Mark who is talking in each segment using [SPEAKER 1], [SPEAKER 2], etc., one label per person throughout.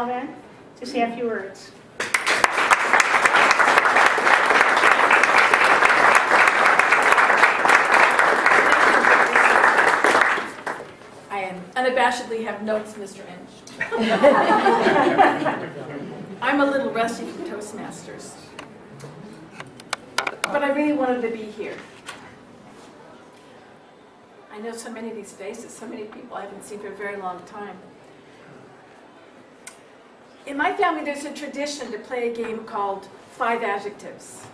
[SPEAKER 1] Alvin to say a few words.
[SPEAKER 2] I unabashedly have notes, Mr. Inch. I'm a little rusty from Toastmasters, but I really wanted to be here. I know so many of these faces, so many people I haven't seen for a very long time. In my family, there's a tradition to play a game called 5 Adjectives.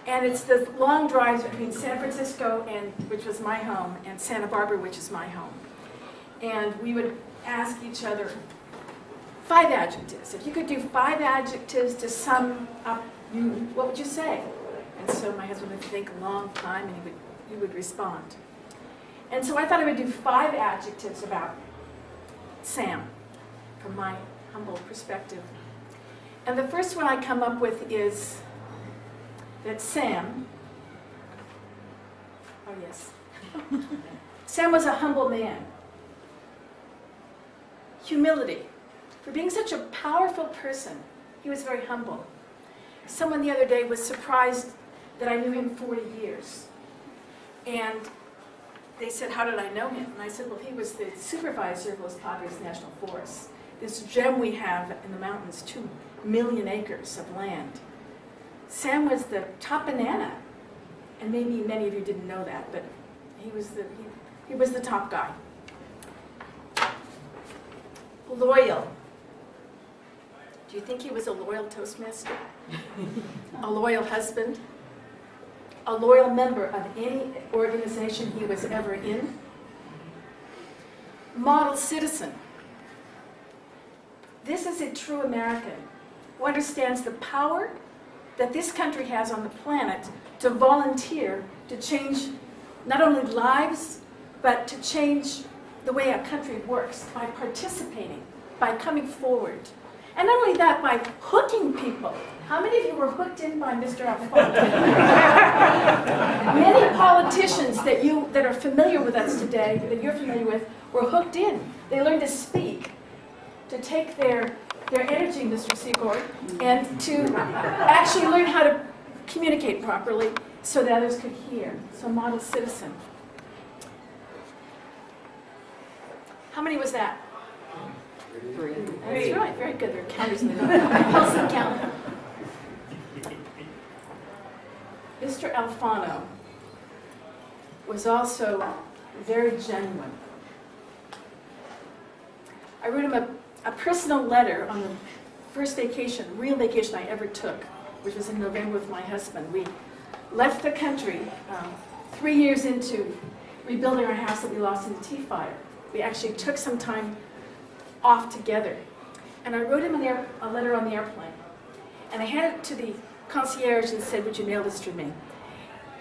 [SPEAKER 2] And it's the long drives between San Francisco, which was my home, and Santa Barbara, which is my home. And we would ask each other 5 adjectives. If you could do 5 adjectives to sum up you, what would you say? And so my husband would think a long time, and he would respond. And so I thought I would do 5 adjectives about Sam, from my humble perspective. And the first one I come up with is that Sam, oh yes, Sam was a humble man. Humility. For being such a powerful person, he was very humble. Someone the other day was surprised that I knew him 40 years. And they said, how did I know him? And I said, well, he was the supervisor of Los Padres National Forest. This gem we have in the mountains, 2 million acres of land. Sam was the top banana. And maybe many of you didn't know that, but he was the top guy. Loyal. Do you think he was a loyal Toastmaster? A loyal husband? A loyal member of any organization he was ever in? Model citizen. This is a true American who understands the power that this country has on the planet to volunteer to change not only lives, but to change the way a country works by participating, by coming forward. And not only that, by hooking people. How many of you were hooked in by Mr. Alfonso? Many politicians that are familiar with us today, that you're familiar with, were hooked in. They learned to speak, to take their energy, Mr. Secord, and to actually learn how to communicate properly so that others could hear. So model citizen. How many was that? 3. That's right, very good. There are counters in the middle. Pulse and count. Mr. Alfano was also very genuine. I wrote him a personal letter on the first vacation, real vacation I ever took, which was in November with my husband. We left the country 3 years into rebuilding our house that we lost in the Tea Fire. We actually took some time off together. And I wrote him a letter on the airplane. And I handed it to the concierge and said, would you mail this to me?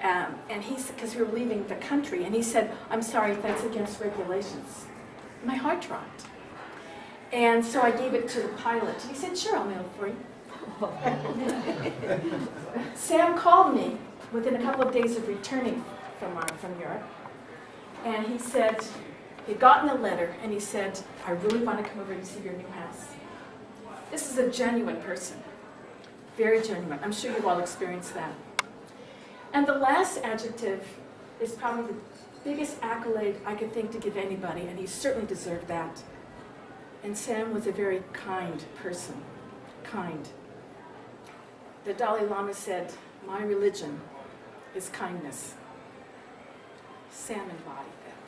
[SPEAKER 2] And he said, because we were leaving the country, and he said, I'm sorry, that's against regulations. My heart dropped. And so I gave it to the pilot. He said, sure, I'll mail it for you. Sam called me within a couple of days of returning from Europe. And he said, he'd gotten a letter, and he said, I really want to come over and see your new house. This is a genuine person. Very genuine. I'm sure you've all experienced that. And the last adjective is probably the biggest accolade I could think to give anybody, and he certainly deserved that. And Sam was a very kind person. Kind. The Dalai Lama said, my religion is kindness. Sam embodied that.